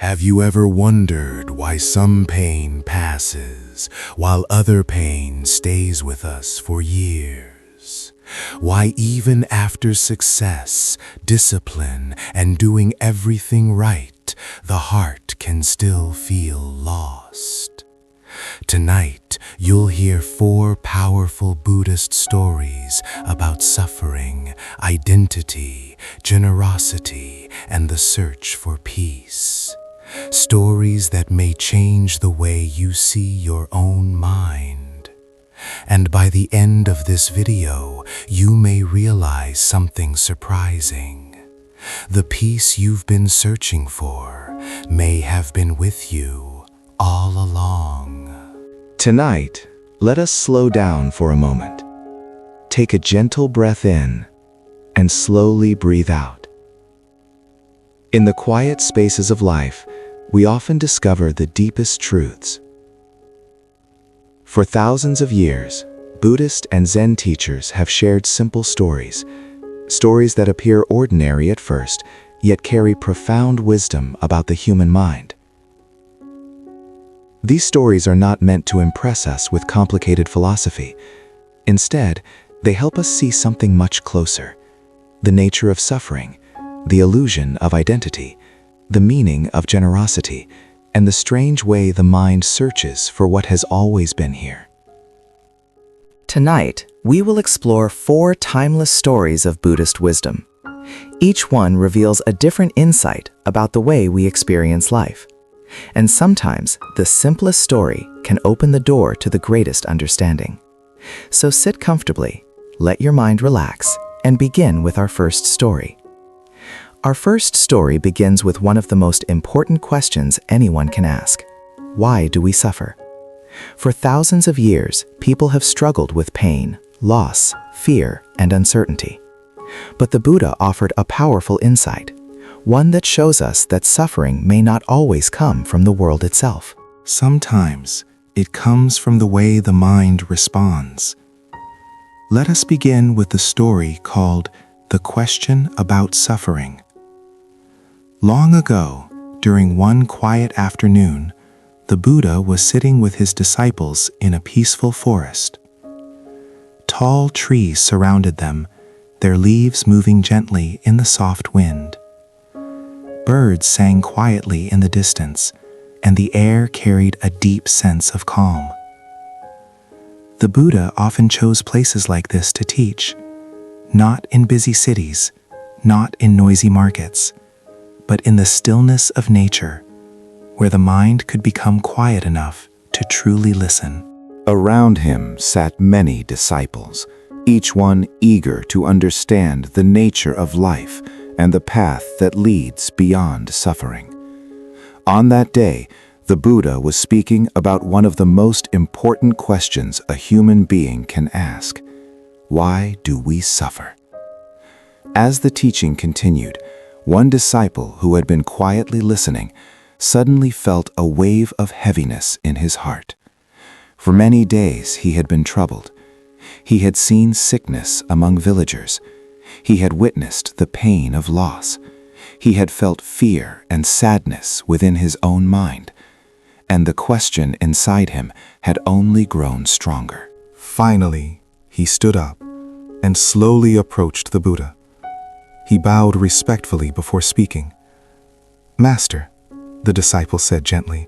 Have you ever wondered why some pain passes while other pain stays with us for years? Why even after success, discipline, and doing everything right, the heart can still feel lost? Tonight, you'll hear 4 powerful Buddhist stories about suffering, identity, generosity, and the search for peace. Stories that may change the way you see your own mind. And by the end of this video, you may realize something surprising. The peace you've been searching for may have been with you all along. Tonight, let us slow down for a moment. Take a gentle breath in and slowly breathe out. In the quiet spaces of life, we often discover the deepest truths. For thousands of years, Buddhist and Zen teachers have shared simple stories that appear ordinary at first, yet carry profound wisdom about the human mind. These stories are not meant to impress us with complicated philosophy. Instead, they help us see something much closer: the nature of suffering, the illusion of identity, the meaning of generosity, and the strange way the mind searches for what has always been here. Tonight, we will explore 4 timeless stories of Buddhist wisdom. Each one reveals a different insight about the way we experience life. And sometimes, the simplest story can open the door to the greatest understanding. So sit comfortably, let your mind relax, and begin with our first story. Our first story begins with one of the most important questions anyone can ask. Why do we suffer? For thousands of years, people have struggled with pain, loss, fear, and uncertainty. But the Buddha offered a powerful insight, one that shows us that suffering may not always come from the world itself. Sometimes it comes from the way the mind responds. Let us begin with the story called The Question About Suffering. Long ago, during one quiet afternoon, the Buddha was sitting with his disciples in a peaceful forest. Tall trees surrounded them, their leaves moving gently in the soft wind. Birds sang quietly in the distance, and the air carried a deep sense of calm. The Buddha often chose places like this to teach, not in busy cities, not in noisy markets, but in the stillness of nature, where the mind could become quiet enough to truly listen. Around him sat many disciples, each one eager to understand the nature of life and the path that leads beyond suffering. On that day, the Buddha was speaking about one of the most important questions a human being can ask: why do we suffer? As the teaching continued, one disciple who had been quietly listening suddenly felt a wave of heaviness in his heart. For many days he had been troubled. He had seen sickness among villagers. He had witnessed the pain of loss. He had felt fear and sadness within his own mind. And the question inside him had only grown stronger. Finally, he stood up and slowly approached the Buddha. He bowed respectfully before speaking. "Master," the disciple said gently,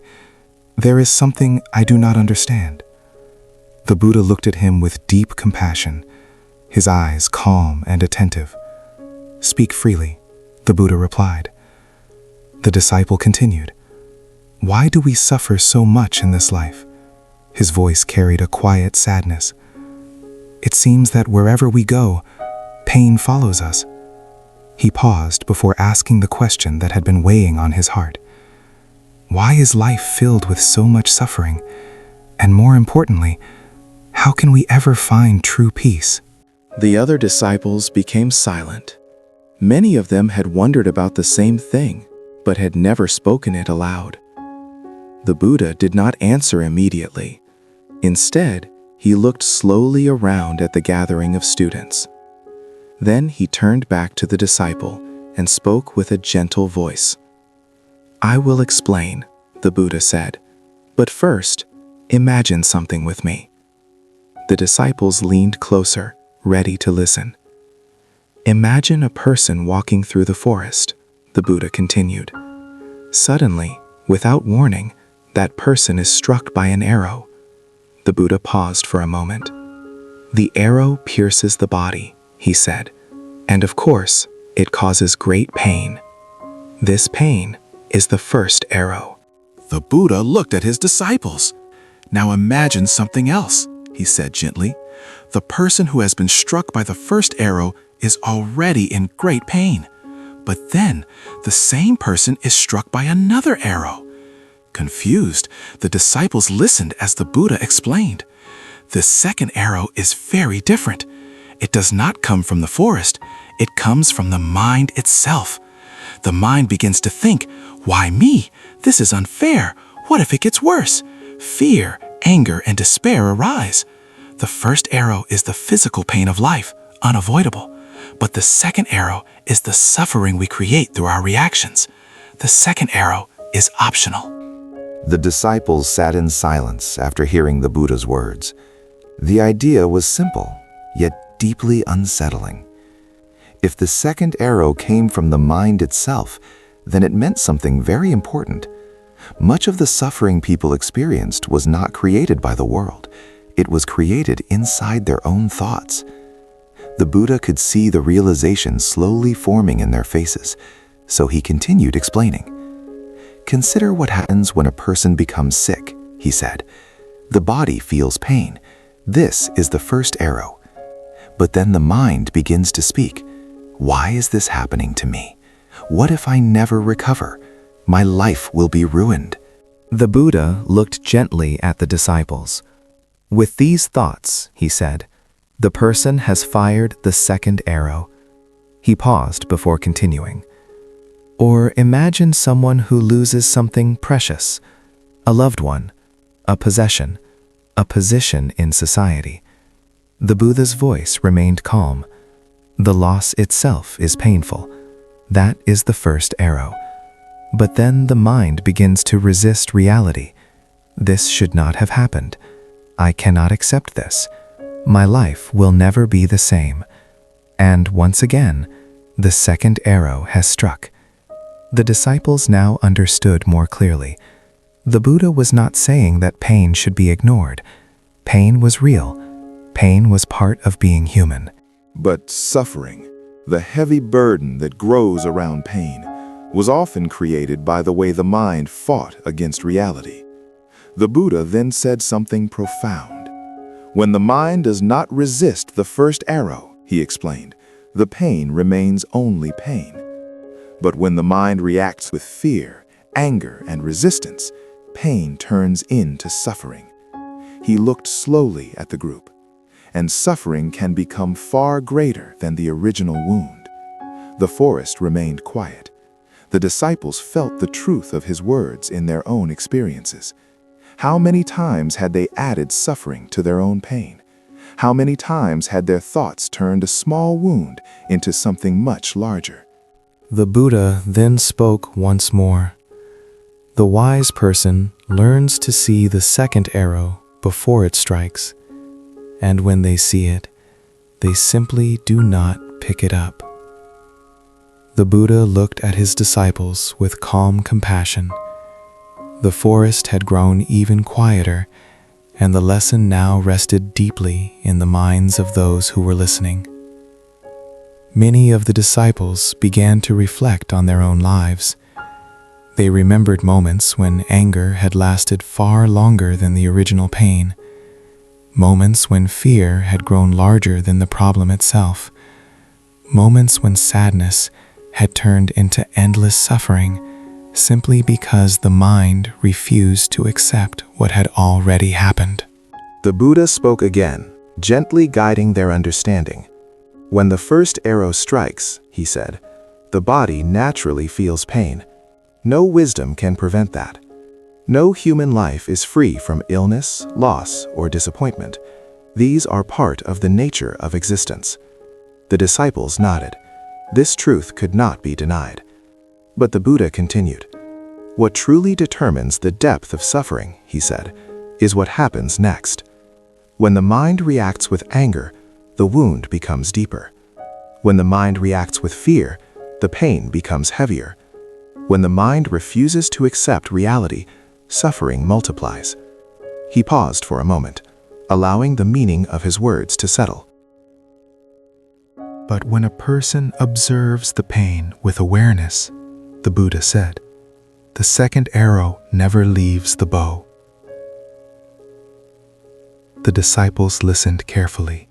"there is something I do not understand." The Buddha looked at him with deep compassion, his eyes calm and attentive. "Speak freely," the Buddha replied. The disciple continued, "Why do we suffer so much in this life?" His voice carried a quiet sadness. "It seems that wherever we go, pain follows us." He paused before asking the question that had been weighing on his heart. Why is life filled with so much suffering? And more importantly, how can we ever find true peace? The other disciples became silent. Many of them had wondered about the same thing, but had never spoken it aloud. The Buddha did not answer immediately. Instead, he looked slowly around at the gathering of students. Then he turned back to the disciple and spoke with a gentle voice. "I will explain," the Buddha said. "But first, imagine something with me." The disciples leaned closer, ready to listen. "Imagine a person walking through the forest," the Buddha continued. "Suddenly, without warning, that person is struck by an arrow." The Buddha paused for a moment. "The arrow pierces the body," he said, "and of course, it causes great pain. This pain is the first arrow." The Buddha looked at his disciples. "Now imagine something else," he said gently. "The person who has been struck by the first arrow is already in great pain. But then, the same person is struck by another arrow." Confused, the disciples listened as the Buddha explained. "The second arrow is very different. It does not come from the forest. It comes from the mind itself. The mind begins to think, 'Why me? This is unfair. What if it gets worse?' Fear, anger, and despair arise. The first arrow is the physical pain of life, unavoidable. But the second arrow is the suffering we create through our reactions. The second arrow is optional." The disciples sat in silence after hearing the Buddha's words. The idea was simple, yet deeply unsettling. If the second arrow came from the mind itself, then it meant something very important. Much of the suffering people experienced was not created by the world. It was created inside their own thoughts. The Buddha could see the realization slowly forming in their faces, so he continued explaining. "Consider what happens when a person becomes sick," he said. "The body feels pain. This is the first arrow. But then the mind begins to speak. Why is this happening to me? What if I never recover? My life will be ruined." The Buddha looked gently at the disciples. "With these thoughts," he said, "the person has fired the second arrow." He paused before continuing. "Or imagine someone who loses something precious, a loved one, a possession, a position in society." The Buddha's voice remained calm. "The loss itself is painful. That is the first arrow. But then the mind begins to resist reality. This should not have happened. I cannot accept this. My life will never be the same." And once again, the second arrow has struck. The disciples now understood more clearly. The Buddha was not saying that pain should be ignored. Pain was real. Pain was part of being human. But suffering, the heavy burden that grows around pain, was often created by the way the mind fought against reality. The Buddha then said something profound. "When the mind does not resist the first arrow," he explained, "the pain remains only pain. But when the mind reacts with fear, anger, and resistance, pain turns into suffering." He looked slowly at the group. "And suffering can become far greater than the original wound." The forest remained quiet. The disciples felt the truth of his words in their own experiences. How many times had they added suffering to their own pain? How many times had their thoughts turned a small wound into something much larger? The Buddha then spoke once more. "The wise person learns to see the second arrow before it strikes, and when they see it, they simply do not pick it up." The Buddha looked at his disciples with calm compassion. The forest had grown even quieter, and the lesson now rested deeply in the minds of those who were listening. Many of the disciples began to reflect on their own lives. They remembered moments when anger had lasted far longer than the original pain, moments when fear had grown larger than the problem itself, moments when sadness had turned into endless suffering simply because the mind refused to accept what had already happened. The Buddha spoke again, gently guiding their understanding. "When the first arrow strikes," he said, "the body naturally feels pain. No wisdom can prevent that. No human life is free from illness, loss, or disappointment. These are part of the nature of existence." The disciples nodded. This truth could not be denied. But the Buddha continued, What truly determines the depth of suffering, he said, is what happens next. When the mind reacts with anger, the wound becomes deeper. When the mind reacts with fear, the pain becomes heavier. When the mind refuses to accept reality, suffering multiplies. He paused for a moment, allowing the meaning of his words to settle. But when a person observes the pain with awareness, the Buddha said, the second arrow never leaves the bow. The disciples listened carefully.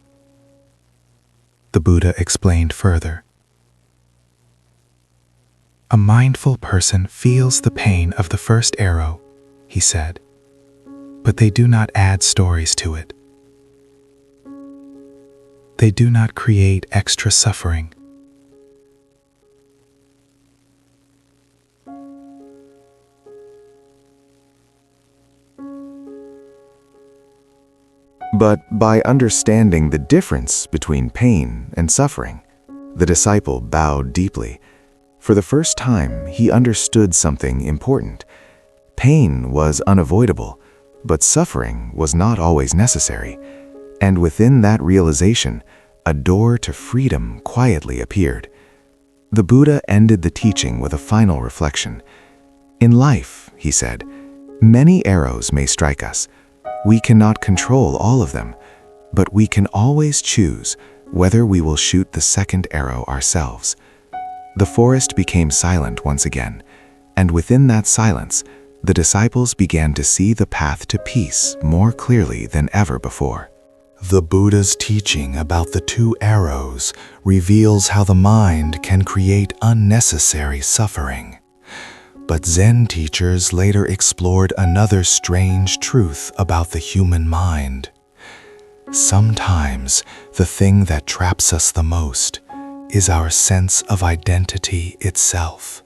The Buddha explained further. A mindful person feels the pain of the first arrow, he said, but they do not add stories to it. They do not create extra suffering. But by understanding the difference between pain and suffering, the disciple bowed deeply. For the first time, he understood something important. Pain was unavoidable, but suffering was not always necessary. And within that realization, a door to freedom quietly appeared. The Buddha ended the teaching with a final reflection. In life, he said, many arrows may strike us. We cannot control all of them, but we can always choose whether we will shoot the second arrow ourselves. The forest became silent once again, and within that silence, the disciples began to see the path to peace more clearly than ever before. The Buddha's teaching about the two arrows reveals how the mind can create unnecessary suffering. But Zen teachers later explored another strange truth about the human mind. Sometimes the thing that traps us the most is our sense of identity itself.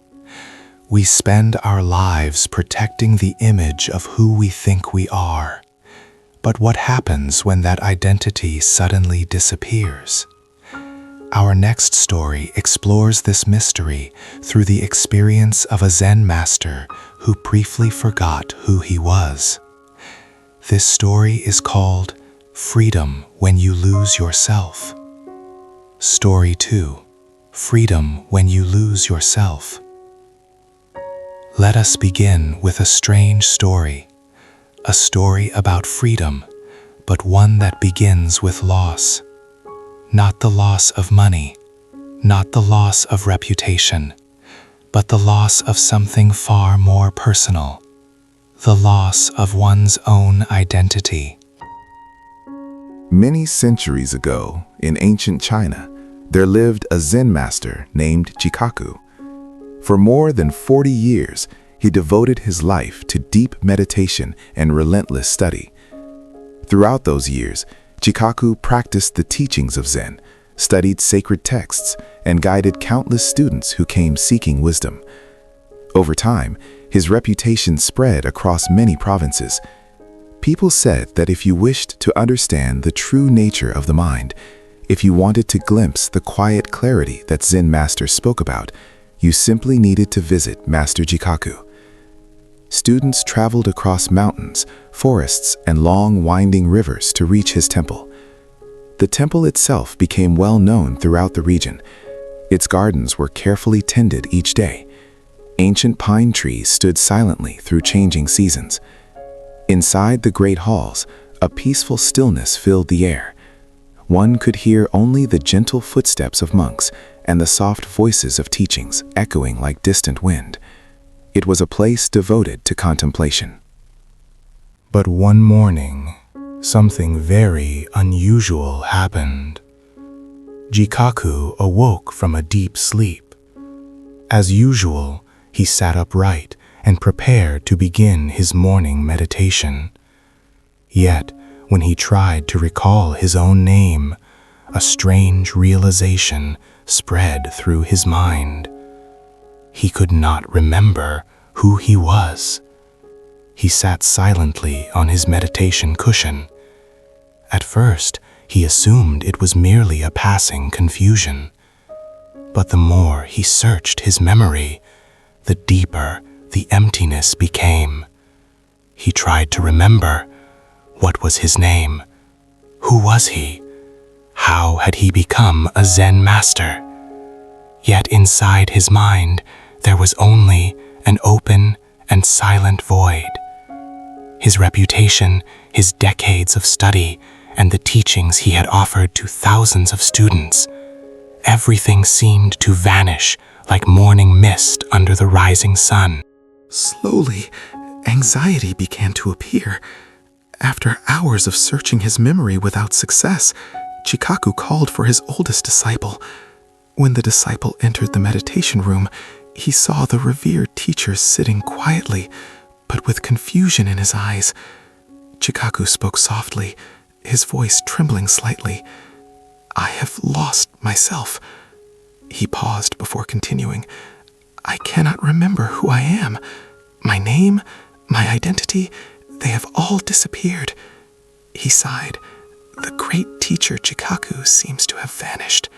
We spend our lives protecting the image of who we think we are. But what happens when that identity suddenly disappears? Our next story explores this mystery through the experience of a Zen master who briefly forgot who he was. This story is called Freedom When You Lose Yourself. Story 2: Freedom When You Lose Yourself. Let us begin with a strange story, a story about freedom, but one that begins with loss. Not the loss of money, not the loss of reputation, but the loss of something far more personal, the loss of one's own identity. Many centuries ago, in ancient China, there lived a Zen master named Jikaku. For more than 40 years, he devoted his life to deep meditation and relentless study. Throughout those years, Jikaku practiced the teachings of Zen, studied sacred texts, and guided countless students who came seeking wisdom. Over time, his reputation spread across many provinces. People said that if you wished to understand the true nature of the mind, if you wanted to glimpse the quiet clarity that Zen masters spoke about, you simply needed to visit Master Jikaku. Students traveled across mountains, forests, and long winding rivers to reach his temple. The temple itself became well known throughout the region. Its gardens were carefully tended each day. Ancient pine trees stood silently through changing seasons. Inside the great halls, a peaceful stillness filled the air. One could hear only the gentle footsteps of monks and the soft voices of teachings echoing like distant wind. It was a place devoted to contemplation. But one morning, something very unusual happened. Jikaku awoke from a deep sleep. As usual, he sat upright and prepared to begin his morning meditation. Yet, when he tried to recall his own name, a strange realization spread through his mind. He could not remember who he was. He sat silently on his meditation cushion. At first, he assumed it was merely a passing confusion. But the more he searched his memory, the deeper the emptiness became. He tried to remember. What was his name? Who was he? How had he become a Zen master? Yet inside his mind, there was only an open and silent void. His reputation, his decades of study, and the teachings he had offered to thousands of students, everything seemed to vanish like morning mist under the rising sun. Slowly, anxiety began to appear. After hours of searching his memory without success, Jikaku called for his oldest disciple. When the disciple entered the meditation room, he saw the revered teacher sitting quietly, but with confusion in his eyes. Jikaku spoke softly, his voice trembling slightly. "I have lost myself." He paused before continuing. "I cannot remember who I am. My name, my identity, they have all disappeared." He sighed. "The great teacher Jikaku seems to have vanished."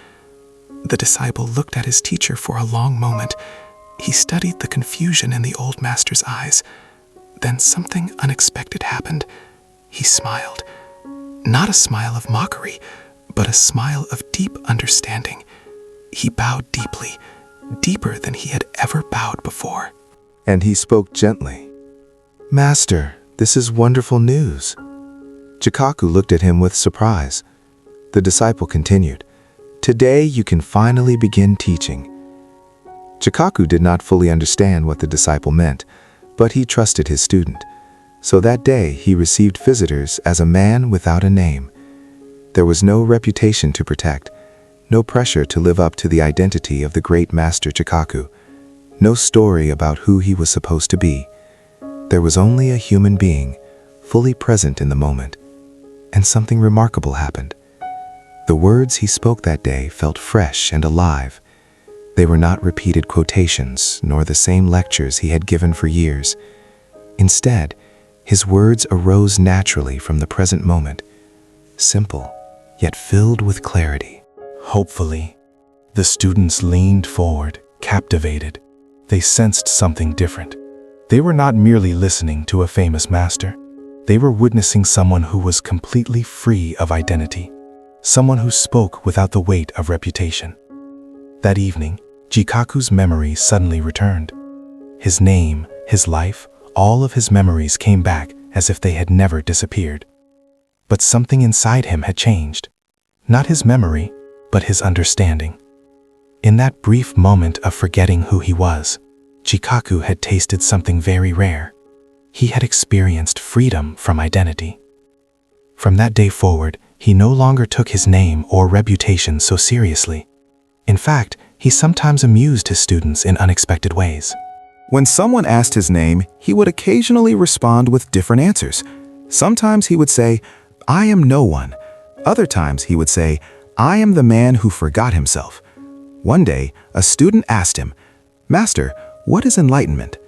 The disciple looked at his teacher for a long moment. He studied the confusion in the old master's eyes. Then something unexpected happened. He smiled. Not a smile of mockery, but a smile of deep understanding. He bowed deeply, deeper than he had ever bowed before. And he spoke gently. "Master, this is wonderful news." Jikaku looked at him with surprise. The disciple continued, "Today you can finally begin teaching." Jikaku did not fully understand what the disciple meant, but he trusted his student. So that day he received visitors as a man without a name. There was no reputation to protect, no pressure to live up to the identity of the great Master Jikaku, no story about who he was supposed to be. There was only a human being, fully present in the moment. And something remarkable happened. The words he spoke that day felt fresh and alive. They were not repeated quotations, nor the same lectures he had given for years. Instead, his words arose naturally from the present moment, simple, yet filled with clarity. Hopefully, the students leaned forward, captivated. They sensed something different. They were not merely listening to a famous master. They were witnessing someone who was completely free of identity, someone who spoke without the weight of reputation. That evening, Jikaku's memory suddenly returned. His name, his life, all of his memories came back as if they had never disappeared. But something inside him had changed. Not his memory, but his understanding. In that brief moment of forgetting who he was, Jikaku had tasted something very rare. He had experienced freedom from identity. From that day forward, he no longer took his name or reputation so seriously. In fact, he sometimes amused his students in unexpected ways. When someone asked his name, he would occasionally respond with different answers. Sometimes he would say, "I am no one." Other times he would say, "I am the man who forgot himself." One day, a student asked him, "Master, what is enlightenment?"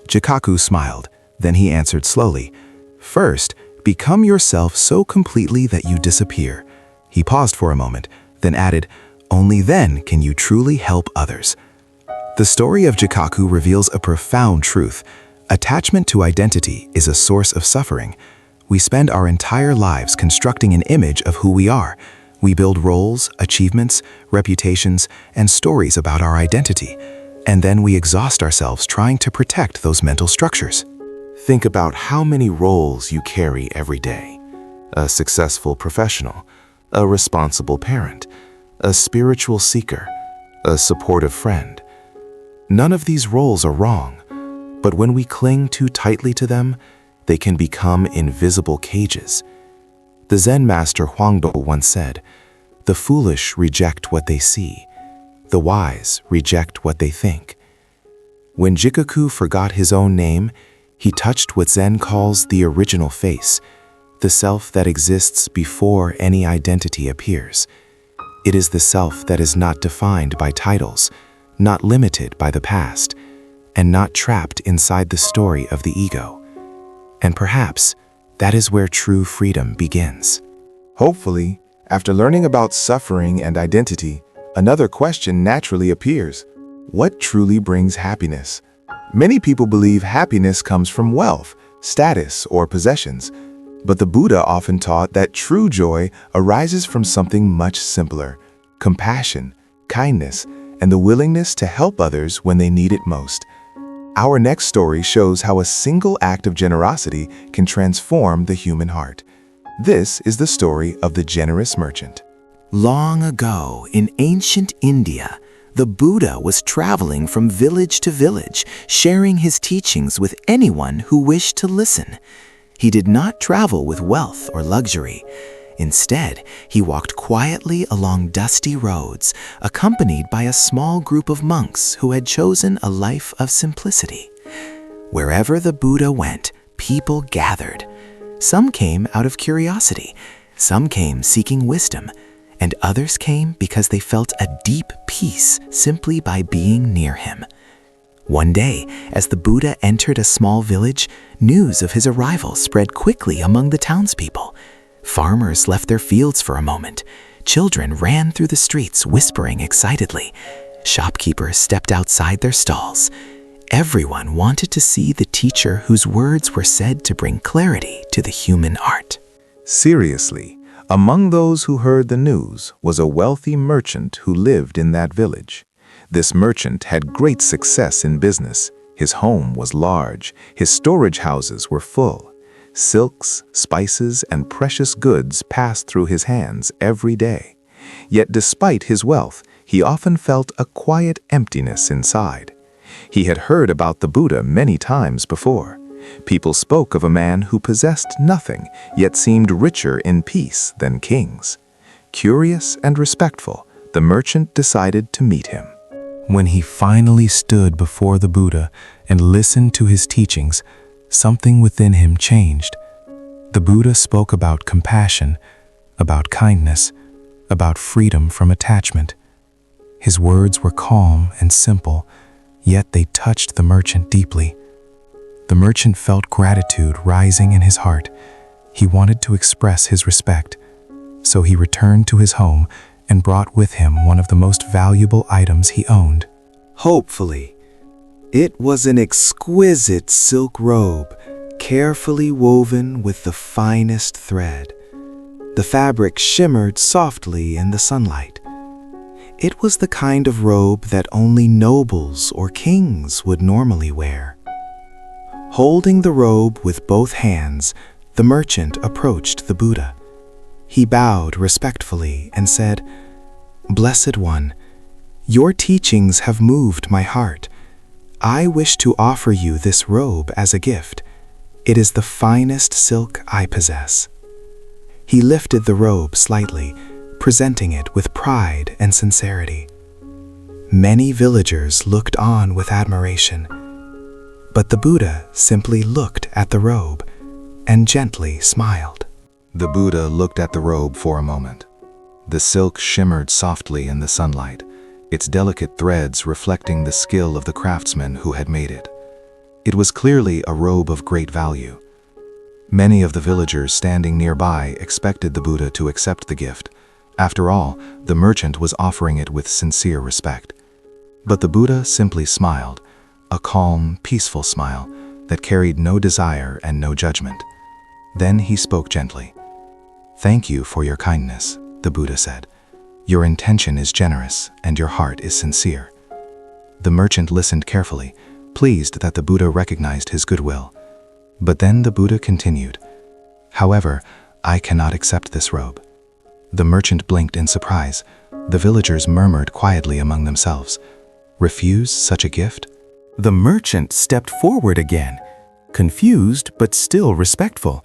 Jikaku smiled. Then he answered slowly, "First, become yourself so completely that you disappear." He paused for a moment, then added, "Only then can you truly help others." The story of Jikaku reveals a profound truth. Attachment to identity is a source of suffering. We spend our entire lives constructing an image of who we are. We build roles, achievements, reputations, and stories about our identity. And then we exhaust ourselves trying to protect those mental structures. Think about how many roles you carry every day. A successful professional, a responsible parent, a spiritual seeker, a supportive friend. None of these roles are wrong, but when we cling too tightly to them, they can become invisible cages. The Zen master Huangdo once said, "The foolish reject what they see. The wise reject what they think." When Jikaku forgot his own name, he touched what Zen calls the original face, the self that exists before any identity appears. It is the self that is not defined by titles, not limited by the past, and not trapped inside the story of the ego. And perhaps that is where true freedom begins. Hopefully, after learning about suffering and identity, another question naturally appears. What truly brings happiness? Many people believe happiness comes from wealth, status, or possessions, but the Buddha often taught that true joy arises from something much simpler: compassion, kindness, and the willingness to help others when they need it most. Our next story shows how a single act of generosity can transform the human heart. This is the story of the generous merchant. Long ago, in ancient India, the Buddha was traveling from village to village, sharing his teachings with anyone who wished to listen. He did not travel with wealth or luxury. Instead, he walked quietly along dusty roads, accompanied by a small group of monks who had chosen a life of simplicity. Wherever the Buddha went, people gathered. Some came out of curiosity, some came seeking wisdom, and others came because they felt a deep peace simply by being near him. One day, as the Buddha entered a small village, news of his arrival spread quickly among the townspeople. Farmers left their fields for a moment. Children ran through the streets whispering excitedly. Shopkeepers stepped outside their stalls. Everyone wanted to see the teacher whose words were said to bring clarity to the human heart. Seriously, among those who heard the news was a wealthy merchant who lived in that village. This merchant had great success in business. His home was large. His storage houses were full. Silks, spices, and precious goods passed through his hands every day. Yet despite his wealth, he often felt a quiet emptiness inside. He had heard about the Buddha many times before. People spoke of a man who possessed nothing, yet seemed richer in peace than kings. Curious and respectful, the merchant decided to meet him. When he finally stood before the Buddha and listened to his teachings, something within him changed. The Buddha spoke about compassion, about kindness, about freedom from attachment. His words were calm and simple, yet they touched the merchant deeply. The merchant felt gratitude rising in his heart. He wanted to express his respect, so he returned to his home and brought with him one of the most valuable items he owned. Hopefully, it was an exquisite silk robe, carefully woven with the finest thread. The fabric shimmered softly in the sunlight. It was the kind of robe that only nobles or kings would normally wear. Holding the robe with both hands, the merchant approached the Buddha. He bowed respectfully and said, "Blessed One, your teachings have moved my heart. I wish to offer you this robe as a gift. It is the finest silk I possess." He lifted the robe slightly, presenting it with pride and sincerity. Many villagers looked on with admiration, but the Buddha simply looked at the robe and gently smiled. The Buddha looked at the robe for a moment. The silk shimmered softly in the sunlight, its delicate threads reflecting the skill of the craftsman who had made it. It was clearly a robe of great value. Many of the villagers standing nearby expected the Buddha to accept the gift. After all, the merchant was offering it with sincere respect. But the Buddha simply smiled, a calm, peaceful smile that carried no desire and no judgment. Then he spoke gently. "Thank you for your kindness," the Buddha said. "Your intention is generous and your heart is sincere." The merchant listened carefully, pleased that the Buddha recognized his goodwill. But then the Buddha continued, "However, I cannot accept this robe." The merchant blinked in surprise. The villagers murmured quietly among themselves. Refuse such a gift? The merchant stepped forward again, confused but still respectful.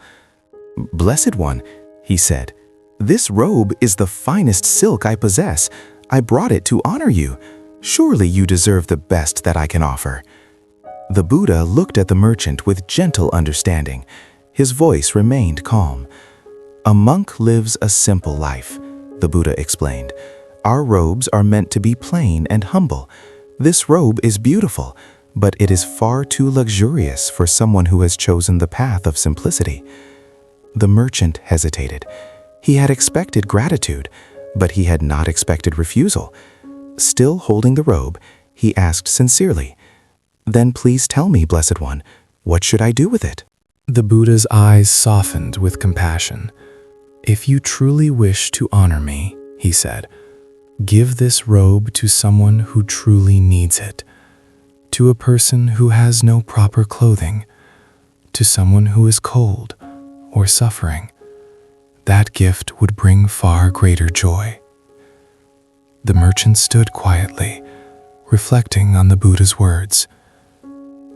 "Blessed One," he said, "this robe is the finest silk I possess. I brought it to honor you. Surely you deserve the best that I can offer." The Buddha looked at the merchant with gentle understanding. His voice remained calm. "A monk lives a simple life," the Buddha explained. "Our robes are meant to be plain and humble. This robe is beautiful, but it is far too luxurious for someone who has chosen the path of simplicity." The merchant hesitated. He had expected gratitude, but he had not expected refusal. Still holding the robe, he asked sincerely, Then please tell me, Blessed One, what should I do with it? The Buddha's eyes softened with compassion. If you truly wish to honor me, he said, give this robe to someone who truly needs it, to a person who has no proper clothing, to someone who is cold or suffering. That gift would bring far greater joy. The merchant stood quietly, reflecting on the Buddha's words.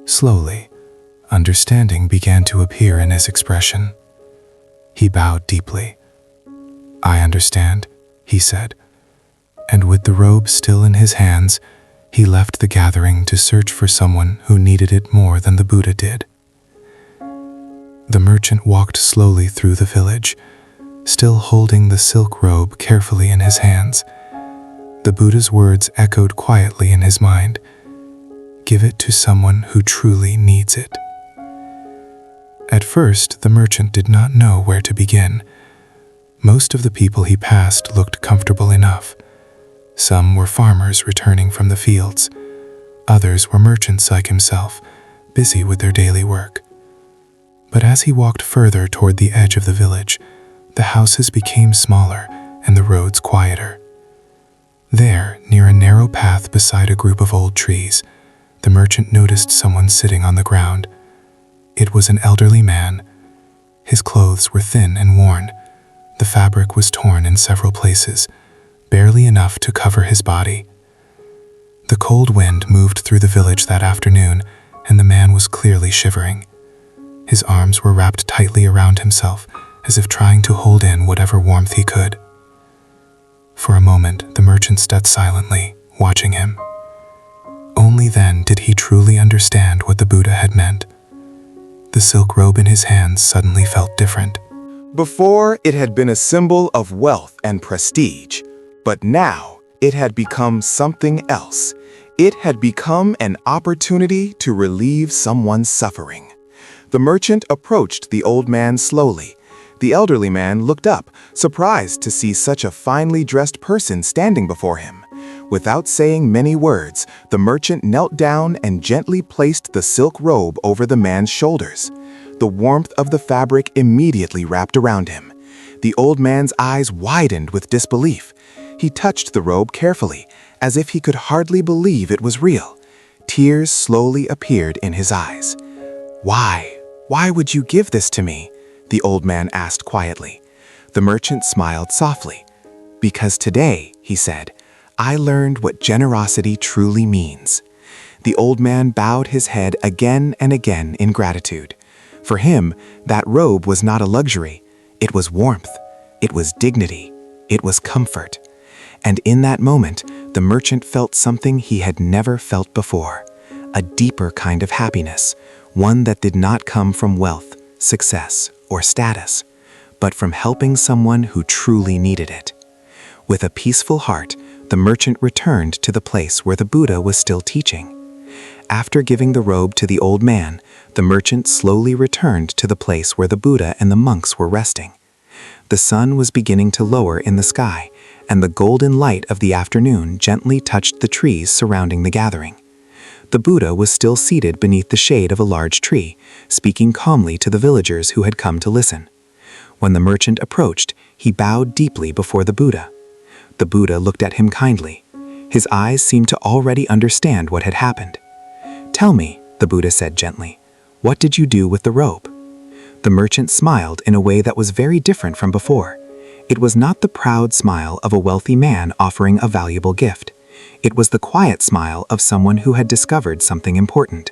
Slowly, understanding began to appear in his expression. He bowed deeply. I understand, he said, and with the robe still in his hands, he left the gathering to search for someone who needed it more than the Buddha did. The merchant walked slowly through the village, still holding the silk robe carefully in his hands. The Buddha's words echoed quietly in his mind. Give it to someone who truly needs it. At first, the merchant did not know where to begin. Most of the people he passed looked comfortable enough. Some were farmers returning from the fields. Others were merchants like himself, busy with their daily work. But as he walked further toward the edge of the village, the houses became smaller and the roads quieter. There, near a narrow path beside a group of old trees, the merchant noticed someone sitting on the ground. It was an elderly man. His clothes were thin and worn. The fabric was torn in several places, barely enough to cover his body. The cold wind moved through the village that afternoon, and the man was clearly shivering. His arms were wrapped tightly around himself, as if trying to hold in whatever warmth he could. For a moment, the merchant stood silently, watching him. Only then did he truly understand what the Buddha had meant. The silk robe in his hands suddenly felt different. Before, it had been a symbol of wealth and prestige, but now it had become something else. It had become an opportunity to relieve someone's suffering. The merchant approached the old man slowly. The elderly man looked up, surprised to see such a finely dressed person standing before him. Without saying many words, the merchant knelt down and gently placed the silk robe over the man's shoulders. The warmth of the fabric immediately wrapped around him. The old man's eyes widened with disbelief. He touched the robe carefully, as if he could hardly believe it was real. Tears slowly appeared in his eyes. Why would you give this to me?" the old man asked quietly. The merchant smiled softly. "Because today," he said, "I learned what generosity truly means." The old man bowed his head again and again in gratitude. For him, that robe was not a luxury. It was warmth. It was dignity. It was comfort. And in that moment, the merchant felt something he had never felt before, a deeper kind of happiness, one that did not come from wealth, success, or status, but from helping someone who truly needed it. With a peaceful heart, the merchant returned to the place where the Buddha was still teaching. After giving the robe to the old man, the merchant slowly returned to the place where the Buddha and the monks were resting. The sun was beginning to lower in the sky, and the golden light of the afternoon gently touched the trees surrounding the gathering. The Buddha was still seated beneath the shade of a large tree, speaking calmly to the villagers who had come to listen. When the merchant approached, he bowed deeply before the Buddha. The Buddha looked at him kindly. His eyes seemed to already understand what had happened. "Tell me," the Buddha said gently, "what did you do with the robe?" The merchant smiled in a way that was very different from before. It was not the proud smile of a wealthy man offering a valuable gift. It was the quiet smile of someone who had discovered something important.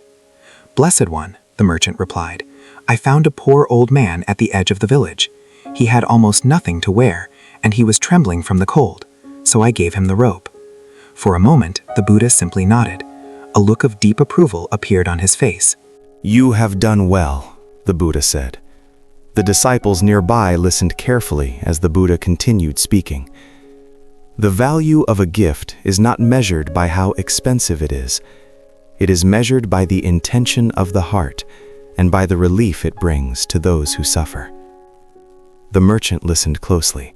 "Blessed One," the merchant replied, "I found a poor old man at the edge of the village. He had almost nothing to wear, and he was trembling from the cold, so I gave him the robe." For a moment, the Buddha simply nodded. A look of deep approval appeared on his face. "You have done well," the Buddha said. The disciples nearby listened carefully as the Buddha continued speaking. The value of a gift is not measured by how expensive it is. It is measured by the intention of the heart and by the relief it brings to those who suffer. The merchant listened closely.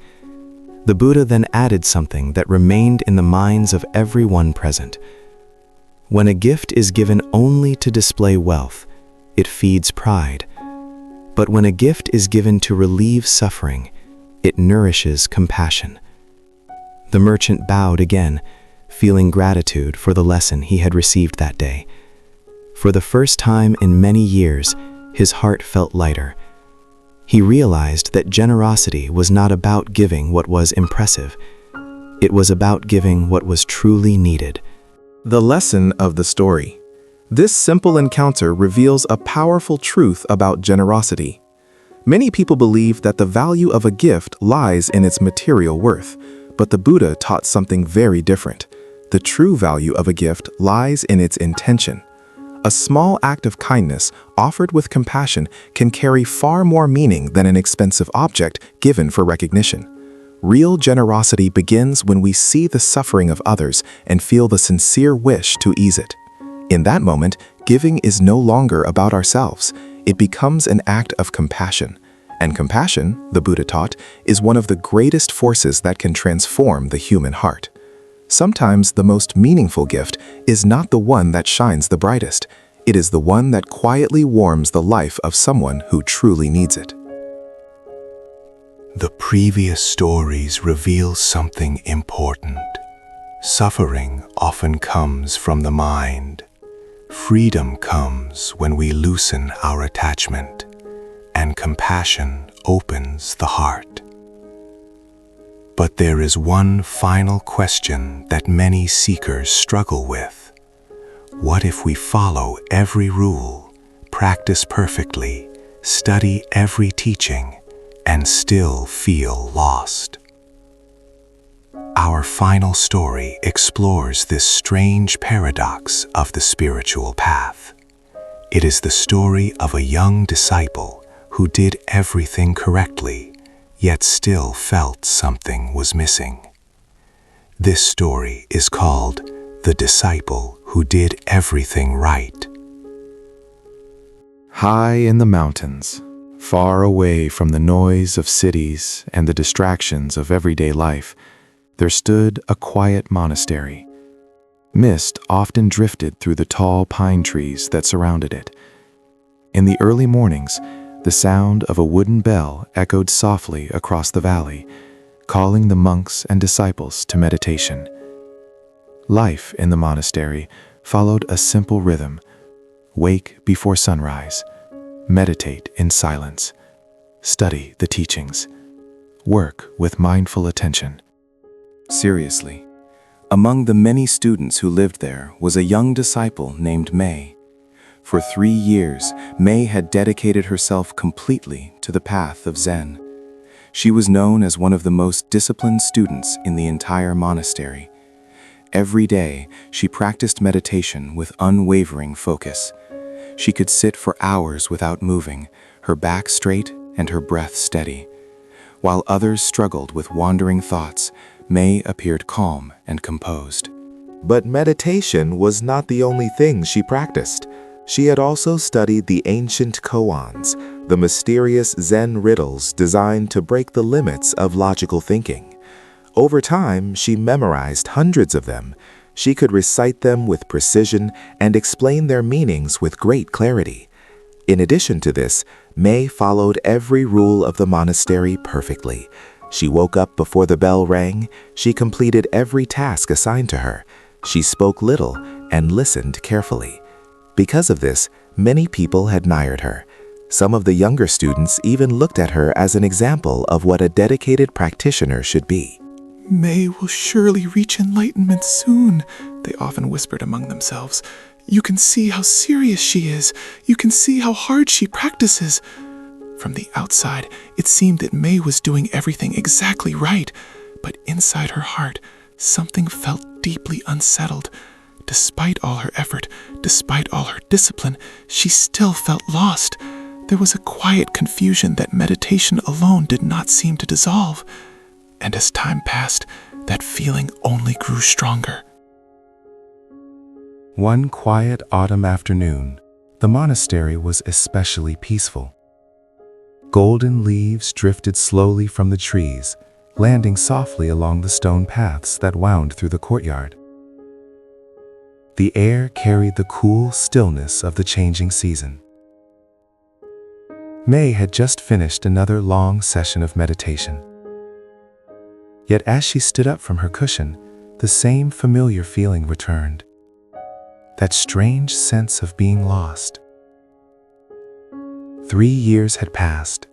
The Buddha then added something that remained in the minds of everyone present. When a gift is given only to display wealth, it feeds pride. But when a gift is given to relieve suffering, it nourishes compassion. The merchant bowed again, feeling gratitude for the lesson he had received that day. For the first time in many years, his heart felt lighter. He realized that generosity was not about giving what was impressive. It was about giving what was truly needed. The lesson of the story. This simple encounter reveals a powerful truth about generosity. Many people believe that the value of a gift lies in its material worth, but the Buddha taught something very different. The true value of a gift lies in its intention. A small act of kindness offered with compassion can carry far more meaning than an expensive object given for recognition. Real generosity begins when we see the suffering of others and feel the sincere wish to ease it. In that moment, giving is no longer about ourselves. It becomes an act of compassion. And compassion, the Buddha taught, is one of the greatest forces that can transform the human heart. Sometimes the most meaningful gift is not the one that shines the brightest. It is the one that quietly warms the life of someone who truly needs it. The previous stories reveal something important. Suffering often comes from the mind. Freedom comes when we loosen our attachment, and compassion opens the heart. But there is one final question that many seekers struggle with. What if we follow every rule, practice perfectly, study every teaching, and still feel lost? Our final story explores this strange paradox of the spiritual path. It is the story of a young disciple who did everything correctly, yet still felt something was missing. This story is called The Disciple Who Did Everything Right. High in the mountains, far away from the noise of cities and the distractions of everyday life, there stood a quiet monastery. Mist often drifted through the tall pine trees that surrounded it. In the early mornings, the sound of a wooden bell echoed softly across the valley, calling the monks and disciples to meditation. Life in the monastery followed a simple rhythm: wake before sunrise, meditate in silence, study the teachings, work with mindful attention. Seriously, among the many students who lived there was a young disciple named May. For 3 years, May had dedicated herself completely to the path of Zen. She was known as one of the most disciplined students in the entire monastery. Every day, she practiced meditation with unwavering focus. She could sit for hours without moving, her back straight and her breath steady. While others struggled with wandering thoughts, May appeared calm and composed. But meditation was not the only thing she practiced. She had also studied the ancient koans, the mysterious Zen riddles designed to break the limits of logical thinking. Over time, she memorized hundreds of them. She could recite them with precision and explain their meanings with great clarity. In addition to this, May followed every rule of the monastery perfectly. She woke up before the bell rang. She completed every task assigned to her. She spoke little and listened carefully. Because of this, many people admired her. Some of the younger students even looked at her as an example of what a dedicated practitioner should be. "May will surely reach enlightenment soon," they often whispered among themselves. "You can see how serious she is. You can see how hard she practices." From the outside, it seemed that May was doing everything exactly right, but inside her heart, something felt deeply unsettled. Despite all her effort, despite all her discipline, she still felt lost. There was a quiet confusion that meditation alone did not seem to dissolve. And as time passed, that feeling only grew stronger. One quiet autumn afternoon, the monastery was especially peaceful. Golden leaves drifted slowly from the trees, landing softly along the stone paths that wound through the courtyard. The air carried the cool stillness of the changing season. May had just finished another long session of meditation. Yet as she stood up from her cushion, the same familiar feeling returned. That strange sense of being lost. 3 years had passed.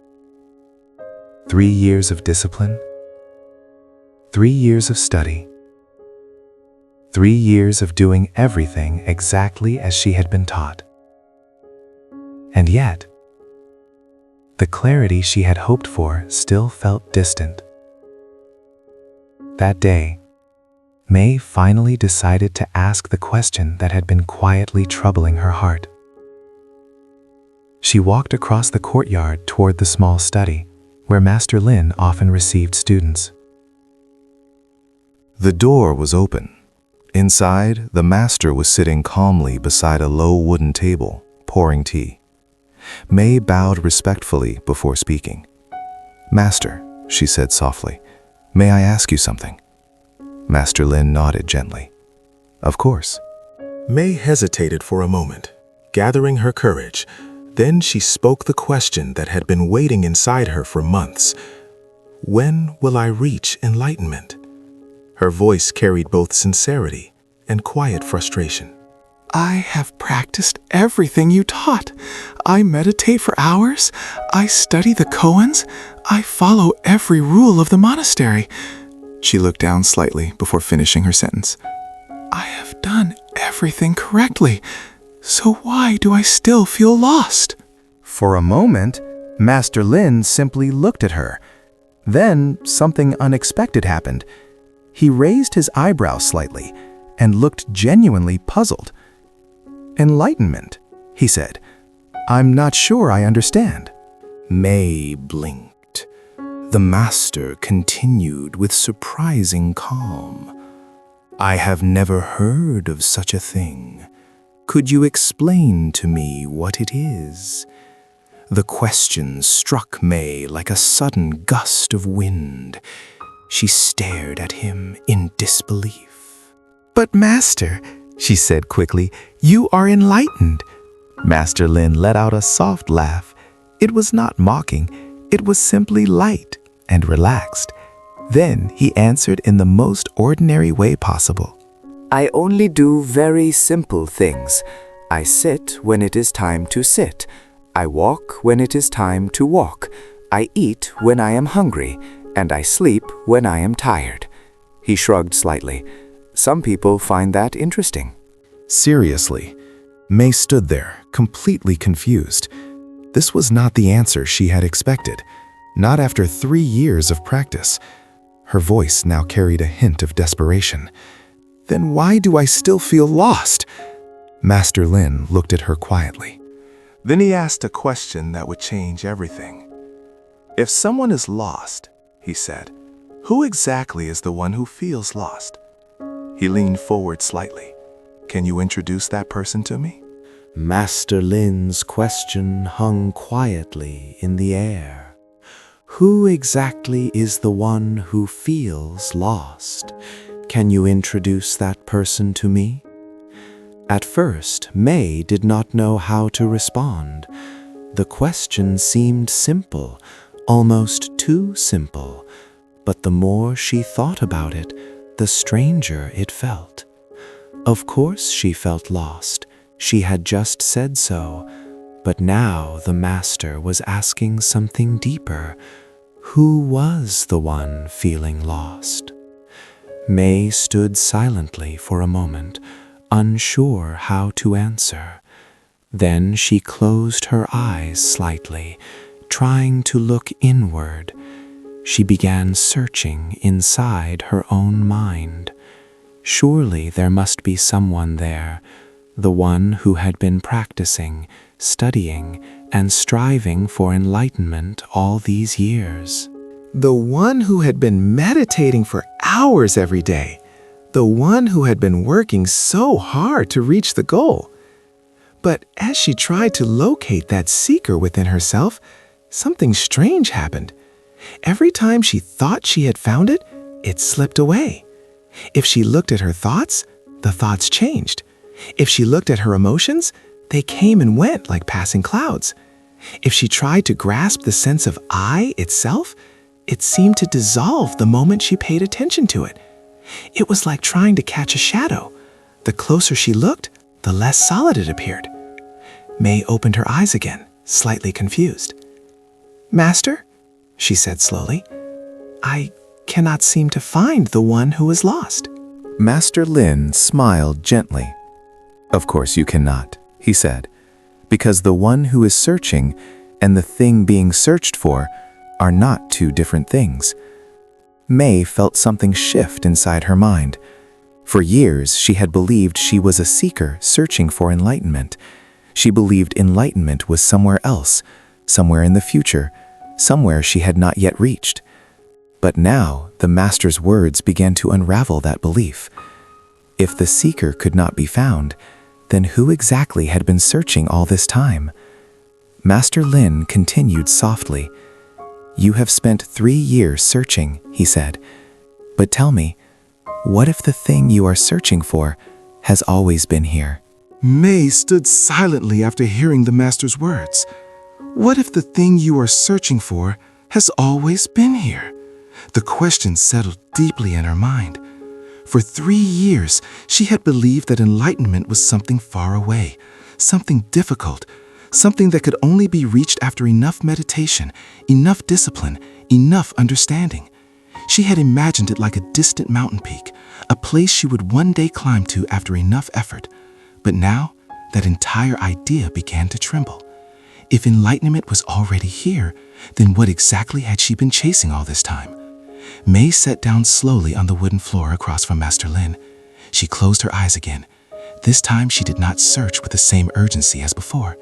3 years of discipline. 3 years of study. 3 years of doing everything exactly as she had been taught. And yet, the clarity she had hoped for still felt distant. That day, May finally decided to ask the question that had been quietly troubling her heart. She walked across the courtyard toward the small study, where Master Lin often received students. The door was open. Inside, the master was sitting calmly beside a low wooden table, pouring tea. May bowed respectfully before speaking. "Master," she said softly, "may I ask you something?" Master Lin nodded gently. "Of course." May hesitated for a moment, gathering her courage. Then she spoke the question that had been waiting inside her for months. When will I reach enlightenment? Her voice carried both sincerity and quiet frustration. I have practiced everything you taught. I meditate for hours. I study the koans. I follow every rule of the monastery. She looked down slightly before finishing her sentence. I have done everything correctly. So why do I still feel lost? For a moment, Master Lin simply looked at her. Then something unexpected happened. He raised his eyebrows slightly and looked genuinely puzzled. "Enlightenment," he said. "I'm not sure I understand." May blinked. The master continued with surprising calm. "I have never heard of such a thing. Could you explain to me what it is?" The question struck May like a sudden gust of wind. She stared at him in disbelief. "But Master," she said quickly, "you are enlightened." Master Lin let out a soft laugh. It was not mocking. It was simply light and relaxed. Then he answered in the most ordinary way possible. I only do very simple things. I sit when it is time to sit. I walk when it is time to walk. I eat when I am hungry, and I sleep when I am tired. He shrugged slightly. Some people find that interesting. Seriously, May stood there, completely confused. This was not the answer she had expected, not after 3 years of practice. Her voice now carried a hint of desperation. "Then why do I still feel lost?" Master Lin looked at her quietly. Then he asked a question that would change everything. If someone is lost, he said, who exactly is the one who feels lost? He leaned forward slightly. Can you introduce that person to me? Master Lin's question hung quietly in the air. Who exactly is the one who feels lost? Can you introduce that person to me? At first, May did not know how to respond. The question seemed simple, almost too simple, but the more she thought about it, the stranger it felt. Of course she felt lost. She had just said so. But now the master was asking something deeper. Who was the one feeling lost? May stood silently for a moment, unsure how to answer. Then she closed her eyes slightly, trying to look inward. She began searching inside her own mind. Surely there must be someone there, the one who had been practicing, studying, and striving for enlightenment all these years. The one who had been meditating for hours every day. The one who had been working so hard to reach the goal. But as she tried to locate that seeker within herself, something strange happened. Every time she thought she had found it, it slipped away. If she looked at her thoughts, the thoughts changed. If she looked at her emotions, they came and went like passing clouds. If she tried to grasp the sense of I itself, it seemed to dissolve the moment she paid attention to it. It was like trying to catch a shadow. The closer she looked, the less solid it appeared. May opened her eyes again, slightly confused. "Master," she said slowly, "I cannot seem to find the one who is lost." Master Lin smiled gently. "Of course you cannot," he said, "because the one who is searching and the thing being searched for are not two different things." May felt something shift inside her mind. For years, she had believed she was a seeker searching for enlightenment. She believed enlightenment was somewhere else, somewhere in the future, somewhere she had not yet reached. But now, the Master's words began to unravel that belief. If the seeker could not be found, then who exactly had been searching all this time? Master Lin continued softly. "You have spent 3 years searching," he said. "But tell me, what if the thing you are searching for has always been here?" May stood silently after hearing the Master's words. What if the thing you are searching for has always been here? The question settled deeply in her mind. For 3 years, she had believed that enlightenment was something far away, something difficult, something that could only be reached after enough meditation, enough discipline, enough understanding. She had imagined it like a distant mountain peak, a place she would one day climb to after enough effort. But now, that entire idea began to tremble. If enlightenment was already here, then what exactly had she been chasing all this time? May sat down slowly on the wooden floor across from Master Lin. She closed her eyes again. This time she did not search with the same urgency as before.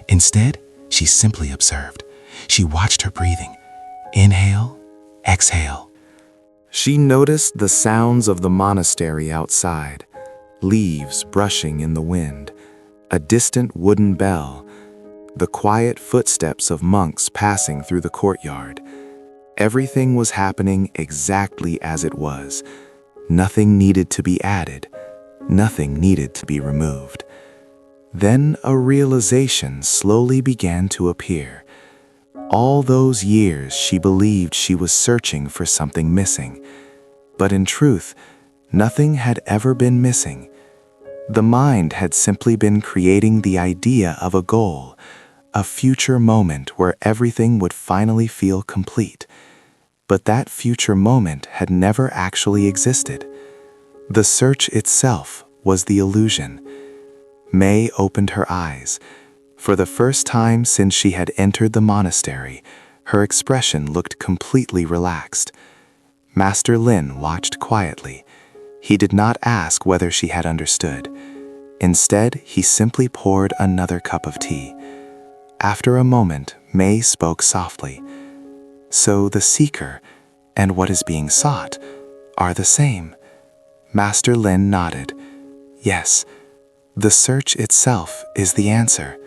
Instead, she simply observed. She watched her breathing. Inhale, exhale. She noticed the sounds of the monastery outside, leaves brushing in the wind, a distant wooden bell, the quiet footsteps of monks passing through the courtyard. Everything was happening exactly as it was. Nothing needed to be added. Nothing needed to be removed. Then a realization slowly began to appear. All those years she believed she was searching for something missing. But in truth, nothing had ever been missing. The mind had simply been creating the idea of a goal, a future moment where everything would finally feel complete. But that future moment had never actually existed. The search itself was the illusion. May opened her eyes. For the first time since she had entered the monastery, her expression looked completely relaxed. Master Lin watched quietly. He did not ask whether she had understood. Instead, he simply poured another cup of tea. After a moment, May spoke softly. "So the seeker and what is being sought are the same." Master Lin nodded. "Yes, the search itself is the answer."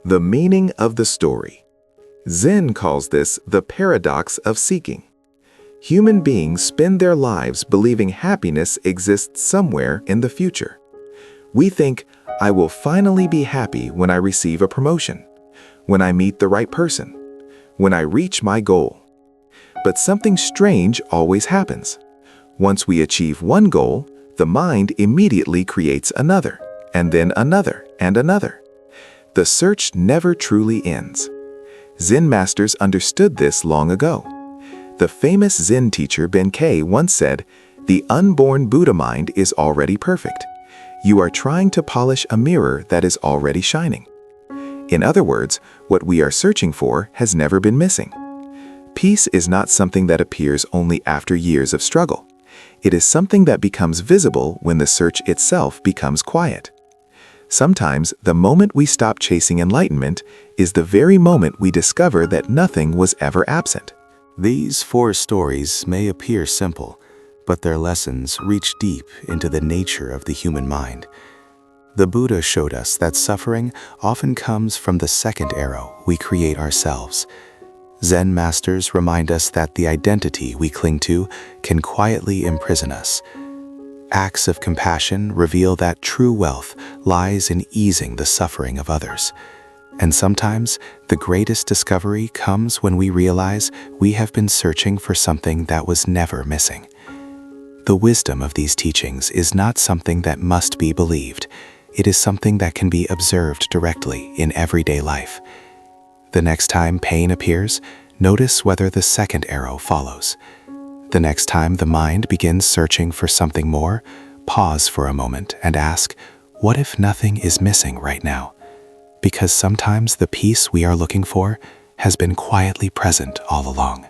The meaning of the story. Zen calls this the paradox of seeking. Human beings spend their lives believing happiness exists somewhere in the future. We think, I will finally be happy when I receive a promotion, when I meet the right person, when I reach my goal. But something strange always happens. Once we achieve one goal, the mind immediately creates another, and then another, and another. The search never truly ends. Zen masters understood this long ago. The famous Zen teacher Benkei once said, "The unborn Buddha mind is already perfect. You are trying to polish a mirror that is already shining." In other words, what we are searching for has never been missing. Peace is not something that appears only after years of struggle. It is something that becomes visible when the search itself becomes quiet. Sometimes, the moment we stop chasing enlightenment is the very moment we discover that nothing was ever absent. These 4 stories may appear simple, but their lessons reach deep into the nature of the human mind. The Buddha showed us that suffering often comes from the second arrow we create ourselves. Zen masters remind us that the identity we cling to can quietly imprison us. Acts of compassion reveal that true wealth lies in easing the suffering of others. And sometimes, the greatest discovery comes when we realize we have been searching for something that was never missing. The wisdom of these teachings is not something that must be believed. It is something that can be observed directly in everyday life. The next time pain appears, notice whether the second arrow follows. The next time the mind begins searching for something more, pause for a moment and ask, what if nothing is missing right now? Because sometimes the peace we are looking for has been quietly present all along.